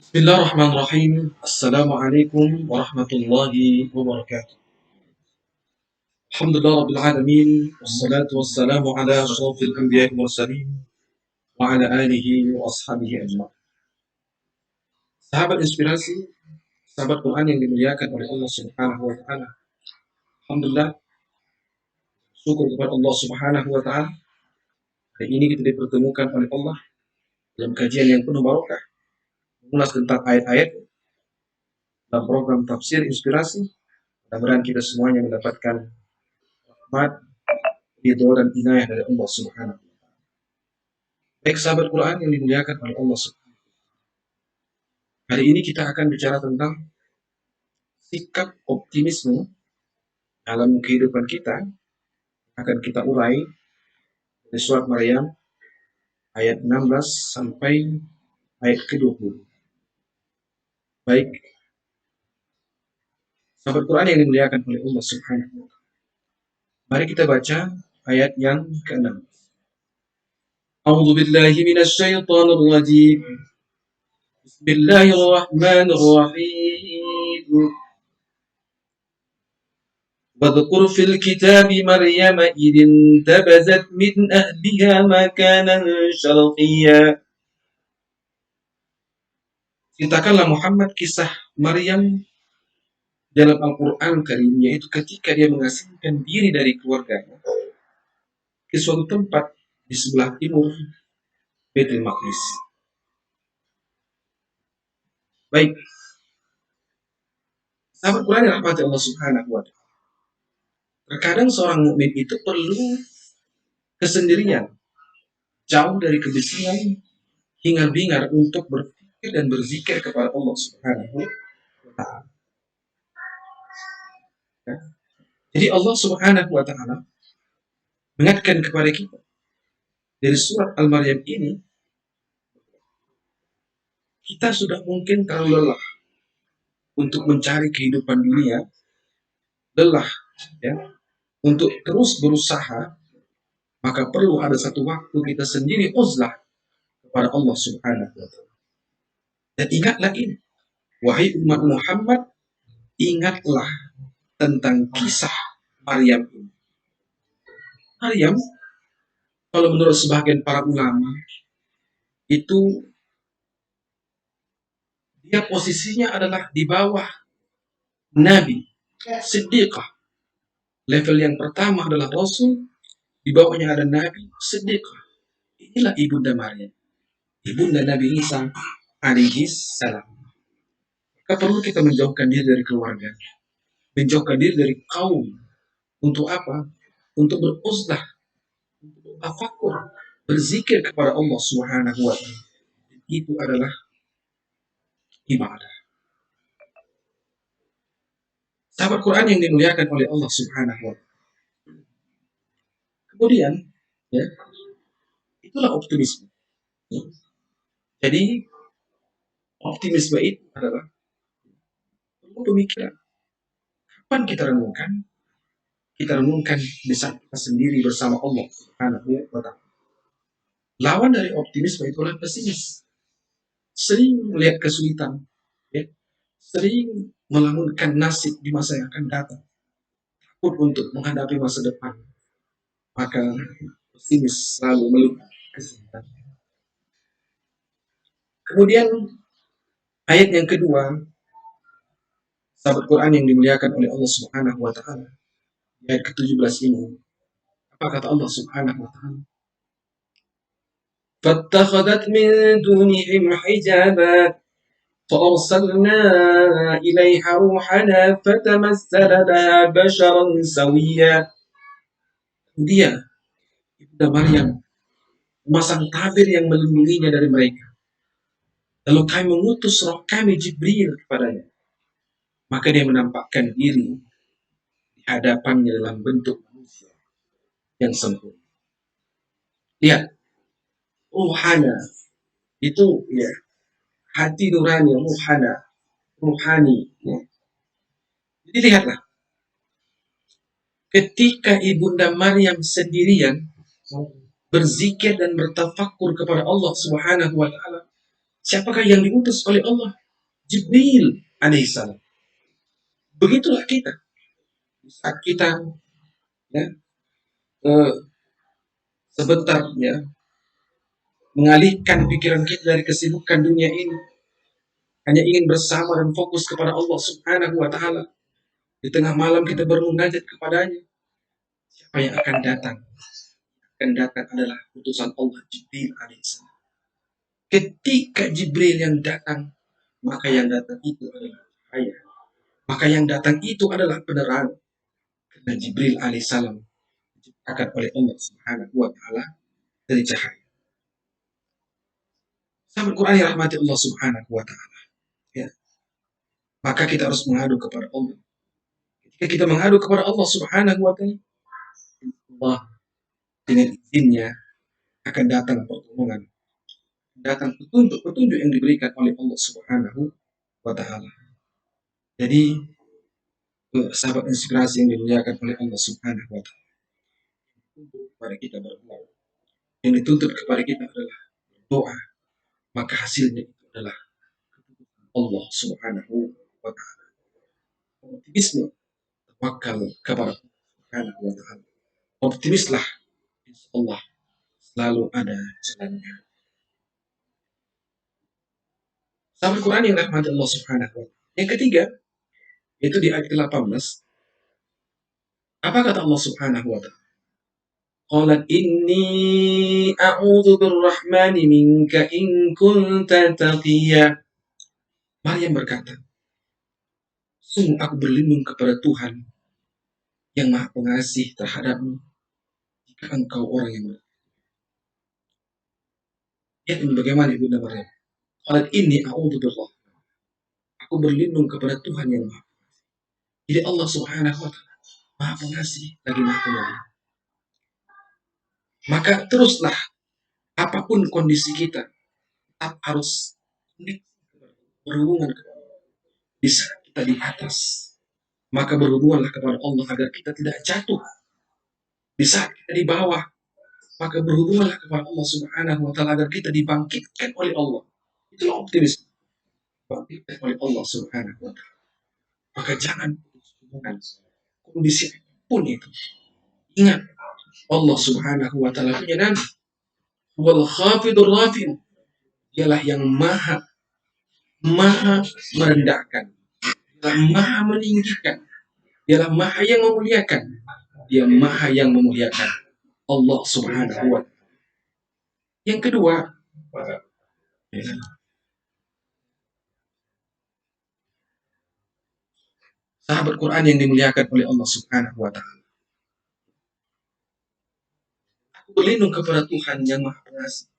Bismillahirrahmanirrahim. Assalamualaikum warahmatullahi wabarakatuh. Alhamdulillah rabbil alamin. Wassalatu wassalamu ala asyrafil anbiya'i wal mursalin wa ala alihi wa ashabihi ajma'in. Sahabat inspirasi, sahabat Quran yang dimuliakan oleh Allah Subhanahu wa taala. Alhamdulillah, syukur kepada Allah Subhanahu wa taala. Hari ini kita dipertemukan oleh Allah dalam kajian yang penuh barokah, mengulas tentang ayat-ayat dalam program tafsir inspirasi. Mudah-mudahan kita semuanya mendapatkan rahmat, ridho dan inayah dari Allah Subhanahu wa taala. Baik sahabat Quran yang dimuliakan oleh Allah Subhanahu wa taala. Hari ini kita akan bicara tentang sikap optimisme dalam kehidupan kita. Akan kita urai dari surat Maryam ayat 16 sampai ayat ke-20. Baik sahabat Quran yang dimuliakan oleh Allah Subhanahu wa taala. Mari kita baca ayat yang ke-6. A'udzu billahi minasy syaithanir rajim. Bismillahirrahmanirrahim. واذكر في الكتاب مريم إذ انتبذت من أهلها مكانا شرقيا. Ceritakanlah Muhammad kisah Maryam dalam Al-Quran Karim, yaitu ketika dia mengasingkan diri dari keluarganya ke suatu tempat di sebelah timur Baitul Maqdis. Baik, sahabat Quran yang rahmati Allah Subhanahu wa taala. Terkadang seorang mukmin itu perlu kesendirian, jauh dari kebisingan hingar-bingar untuk berpikir dan berzikir kepada Allah Subhanahu wa taala. Ya. Jadi Allah Subhanahu wa taala mengingatkan kepada kita dari surat Al-Maryam ini, kita sudah mungkin terlalu lelah untuk mencari kehidupan dunia, lelah ya, untuk terus berusaha, maka perlu ada satu waktu kita sendiri uzlah kepada Allah Subhanahu wa taala. Dan ingatlah ini, wahai umat Muhammad, ingatlah tentang kisah Maryam ini. Maryam, kalau menurut sebagian para ulama, itu dia posisinya adalah di bawah Nabi, Siddiqah. Level yang pertama adalah Rasul, di bawahnya ada Nabi, Siddiqah. Inilah ibunda Maryam, ibunda Nabi Isa alaihi salam. Maka perlu kita menjauhkan diri dari keluarga, menjauhkan diri dari kaum. Untuk apa? Untuk beruzlah, untuk bertafakur, berzikir kepada Allah Subhanahu wa taala. Itu adalah ibadah. Sahabat Quran yang dimuliakan oleh Allah Subhanahu wa taala. Kemudian, ya, itulah optimisme. Jadi, optimisme itu adalah pemikiran. Kapan kita renungkan? Kita renungkan di saat kita sendiri bersama Allah Subhanahu wa taala. Lawan dari optimisme itulah pesimis. Sering melihat kesulitan, ya, sering melamunkan nasib di masa yang akan datang, takut untuk menghadapi masa depan, maka pesimis selalu melihat kesulitan. Kemudian ayat yang kedua, sahabat Quran yang dimuliakan oleh Allah Subhanahu wa taala, ayat ke-17 ini, apa kata Allah Subhanahu wa taala? فاتخذت من دونهم حجابا فأرسلنا إليها روحنا فتمثل لها بشرا سويا. Dia, Ibunda Maryam, memasang tabir yang melindunginya dari mereka. Lalu kami mengutus roh kami Jibril kepadanya. Maka dia menampakkan diri di hadapannya dalam bentuk manusia yang sempurna. Lihat, ruhana itu ya, hati nurani, ruhana, ruhani. Ya. Jadi lihatlah, ketika Ibunda Maryam sendirian berzikir dan bertafakur kepada Allah Subhanahu wa taala, Siapakah yang diutus oleh Allah? Jibril alaihissalam. Begitulah kita. Saat kita ya, eh, sebentar ya mengalihkan pikiran kita dari kesibukan dunia ini, hanya ingin bersama dan fokus kepada Allah Subhanahu wa Ta'ala. Di tengah malam kita bermunajat kepadanya. Siapa yang akan datang? Akan datang adalah utusan Allah, Jibril alaihissalam. Ketika Jibril yang datang, maka yang datang itu adalah cahaya. Maka yang datang itu adalah penerang. Karena Jibril alaihissalam diciptakan oleh Allah Subhanahu wa Ta'ala dari cahaya. Sahabat Quran yang rahmati Allah Subhanahu wa Ta'ala. Ya. Maka kita harus mengadu kepada Allah. Ketika kita mengadu kepada Allah Subhanahu wa Ta'ala, Allah dengan izinnya akan datang pertolongan, datang petunjuk yang diberikan oleh Allah Subhanahu wa Ta'ala. Jadi sahabat inspirasi yang dimuliakan oleh Allah Subhanahu wa Ta'ala, kepada kita berdoa, yang dituntut kepada kita adalah doa, maka hasilnya itu adalah Allah Subhanahu wa Ta'ala. Optimisme, tawakal kepada Allah Subhanahu wa Ta'ala. Optimislah, insya Allah selalu ada jalannya. Sahabat Quran yang rahmati Allah Subhanahu wa Ta'ala. Yang ketiga, itu di ayat 18. Apa kata Allah Subhanahu wa Ta'ala? Qalat inni a'udzu birrahmani minka in kunta taqiyya. Maryam berkata, sungguh aku berlindung kepada Tuhan yang Maha Pengasih terhadapmu jika engkau orang yang bertakwa. Ya, ini bagaimana Ibunda Maryam? Qalat inni a'udzu birrahmani. Aku berlindung kepada Tuhan yang Maha Pengasih. Jadi Allah Subhanahu wa Ta'ala Maha Pengasih lagi Maha Penyayang. Maka teruslah apapun kondisi kita, tetap harus berhubungan kepada Allah. Di saat kita di atas, maka berhubunganlah kepada Allah agar kita tidak jatuh. Di saat kita di bawah, maka berhubunganlah kepada Allah Subhanahu wa Ta'ala agar kita dibangkitkan oleh Allah. Itulah optimisme. Dibangkitkan oleh Allah Subhanahu wa Ta'ala. Maka jangan putus hubungan kondisi apapun itu. Ingat, Allah Subhanahu wa Ta'ala punya nama. Wal khafidur rafi'u. Dialah yang maha merendahkan, dialah maha meninggikan, dialah maha yang memuliakan, dia maha yang memuliakan, Allah Subhanahu wa Ta'ala. Yang kedua, sahabat Quran yang dimuliakan oleh Allah Subhanahu wa Ta'ala, aku berlindung kepada Tuhan yang Maha Pengasih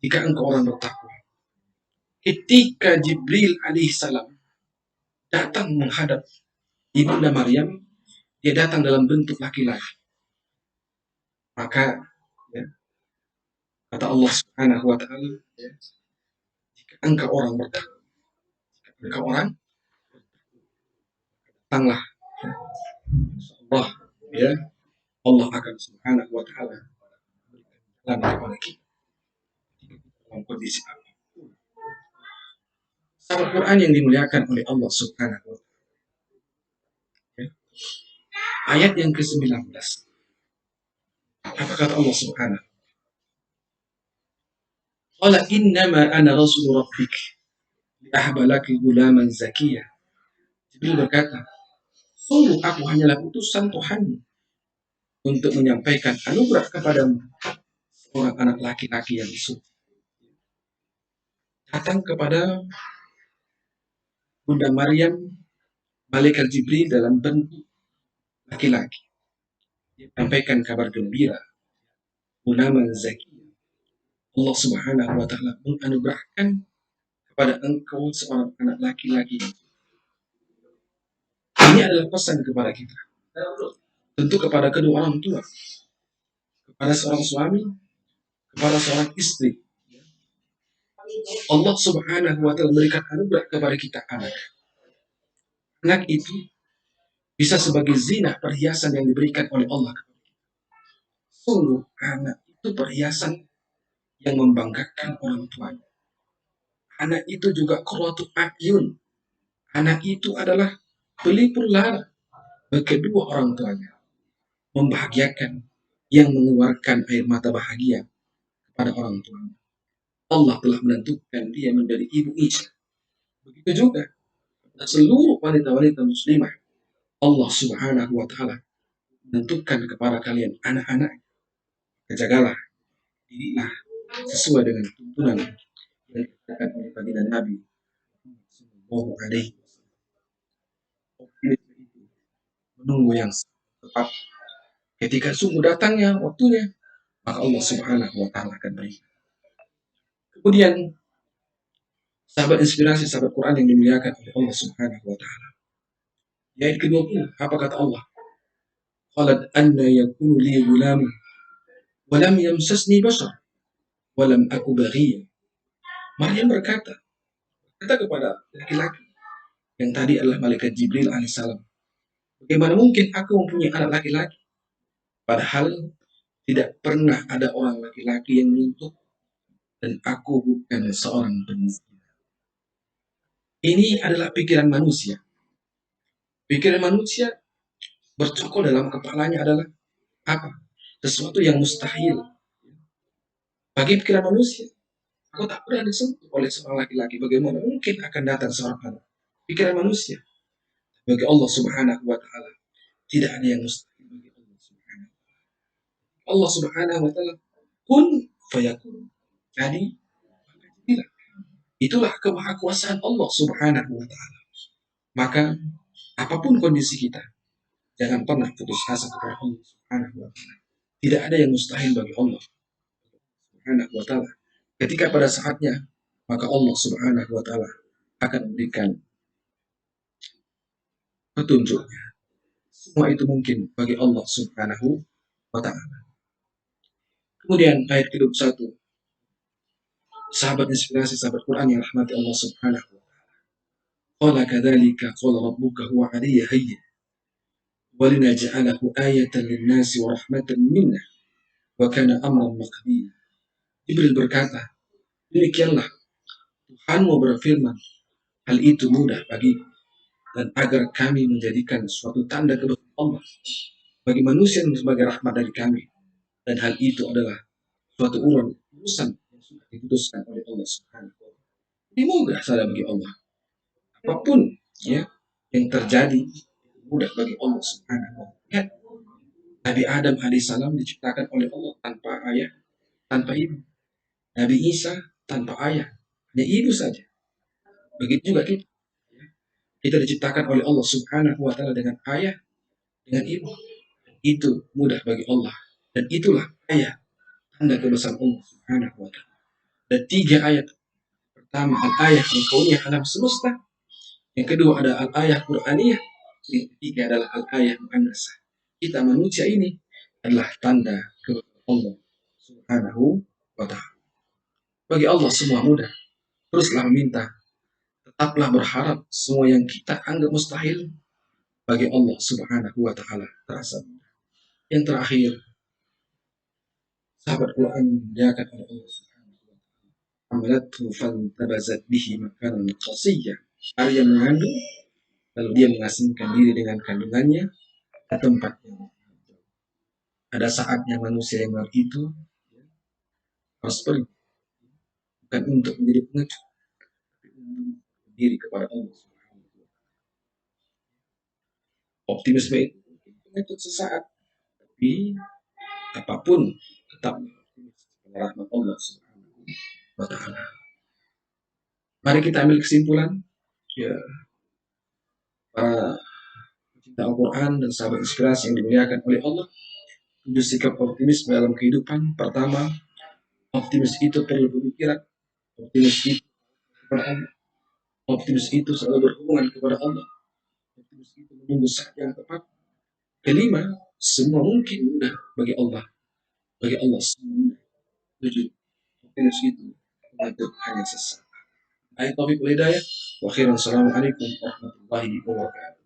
jika engkau orang bertakwa. Ketika Jibril alaihissalam datang menghadap Ibunda Maryam, dia datang dalam bentuk laki-laki. Maka ya, kata Allah Subhanahu wa Ta'ala, ya, jika engkau orang bertakwa, jika engkau orang datanglah, ya, Allah, ya, Allah akan Subhanahu wa Ta'ala dan kepada kita dalam kondisi apa. Sahabat Quran yang dimuliakan oleh Allah Subhanahu wa Ta'ala. Ya. Ayat yang ke-19. Apa kata Allah Subhanahu? Qala innama ana rasul rabbik li'ahba laki gulaman zakiyah. Jibril berkata, sungguh aku hanyalah utusan Tuhan untuk menyampaikan anugerah kepadamu seorang anak laki-laki yang suci. Datang kepada Bunda Maryam, malaikat Jibril dalam bentuk laki-laki. Dia menyampaikan kabar gembira. Gulaman zakiyah. Allah Subhanahu wa Ta'ala menganugerahkan kepada engkau seorang anak laki-laki. Ini adalah pesan kepada kita. Tentu kepada kedua orang tua, kepada seorang suami, kepada seorang istri. Allah Subhanahu wa Ta'ala memberikan anugerah kepada kita anak. Anak itu bisa sebagai zina, perhiasan yang diberikan oleh Allah. Sungguh anak itu perhiasan yang membanggakan orang tuanya. Anak itu juga qurratu a'yun. Anak itu adalah pelipur lara bagi kedua orang tuanya, membahagiakan, yang mengeluarkan air mata bahagia pada orang tuanya. Allah telah menentukan dia menjadi ibu Isa. Begitu juga seluruh wanita-wanita muslimah. Allah Subhanahu wa taala menentukan kepada kalian anak-anak, jagalah dirilah sesuai dengan tuntunan yang dikatakan oleh baginda Nabi Sallallahu Alaihi Wasallam. Menunggu yang tepat ketika sungguh datangnya waktunya, maka Allah Subhanahu wa taala akan beri. Kemudian sahabat inspirasi, sahabat Quran yang dimuliakan oleh Allah Subhanahu wa taala. Ayat ke-20, apa kata Allah? Qalat anna yakunu li gulamun wa lam yamsasni bashar wa lam aku baghiya. Maryam kata kepada laki-laki yang tadi adalah malaikat Jibril alaihissalam, bagaimana mungkin aku mempunyai anak laki-laki padahal tidak pernah ada orang laki-laki yang menyentuh dan aku bukan seorang penzina. Ini adalah pikiran manusia. Pikiran manusia bercokol dalam kepalanya adalah apa? Sesuatu yang mustahil. Bagi pikiran manusia, aku tak pernah disentuh oleh seorang laki-laki. Bagaimana mungkin akan datang seorang anak? Pikiran manusia. Bagi Allah Subhanahu wa taala tidak ada yang mustahil bagi Allah Subhanahu. Allah Subhanahu wa taala kun fayakun. Jadi itulah kemahakuasaan Allah Subhanahu wa taala. Maka apapun kondisi kita, jangan pernah putus asa kepada Allah Subhanahu wa taala. Tidak ada yang mustahil bagi Allah Subhanahu wa taala. Ketika pada saatnya, maka Allah Subhanahu wa taala akan memberikan petunjuknya. Semua itu mungkin bagi Allah Subhanahu wa taala. Kemudian ayat ke-21, sahabat inspirasi, sahabat Quran yang rahmati Allah Subhanahu wa taala. Qala kadzalika qala rabbuka huwa 'alayya hayyin wa linaj'alahu ayatan lin-nasi wa rahmatan minna wa kana amran maqdiya. Jibril berkata, demikianlah Tuhanmu berfirman, hal itu mudah bagiku dan agar kami menjadikan suatu tanda kebesaran Allah bagi manusia dan sebagai rahmat dari kami, dan hal itu adalah suatu urusan yang sudah diputuskan oleh Allah Subhanahu wa taala. Ini mudah saja bagi Allah. Apapun ya yang terjadi mudah bagi Allah Subhanahu wa taala. Ya, Nabi Adam alaihissalam diciptakan oleh Allah tanpa ayah, tanpa ibu. Nabi Isa tanpa ayah, hanya ibu saja. Begitu juga kita. Kita diciptakan oleh Allah Subhanahu wa taala dengan ayah, dengan ibu. Itu mudah bagi Allah. Dan itulah ayat tanda kebesaran Allah Subhanahu wa taala. Dan 3 ayat. Pertama al-ayah al-kauniyah alam semesta. Yang kedua ada al-ayah Qur'aniyah. Yang ketiga adalah al-ayah muannasah. Kita manusia ini adalah tanda kebesaran Allah Subhanahu wa taala. Bagi Allah semua mudah. Teruslah meminta. Tetaplah berharap semua yang kita anggap mustahil bagi Allah Subhanahu wa taala terasa mudah. Yang terakhir, sahabat Quran dimuliakan oleh Allah Subhanahu wa taala. Amalathu fantabazat bihi makanan qasiyya. Hari yang mengandung, lalu dia mengasingkan diri dengan kandungannya ke tempat yang jauh. Ada saatnya manusia yang itu harus pergi, bukan untuk menjadi pengecut, tapi untuk diri kepada Allah Subhanahu wa taala. Optimisme itu pengecut sesaat, tapi apapun tetap rahmat Allah Subhanahu wa taala. Mari kita ambil kesimpulan, ya, para pecinta Al-Quran dan sahabat inspirasi yang dimuliakan oleh Allah. 7 sikap optimis dalam kehidupan. Pertama, optimis itu perlu pemikiran. Optimis itu kepada Allah. Optimis itu selalu berhubungan kepada Allah. Optimis itu menunggu saat yang tepat. Kelima, semua mungkin mudah bagi Allah. Bagi Allah semua mudah. 7, optimis itu mengatur hanya sesaat. Ayat Taufiq wal Hidayah. Wa khairan. Assalamualaikum warahmatullahi wabarakatuh.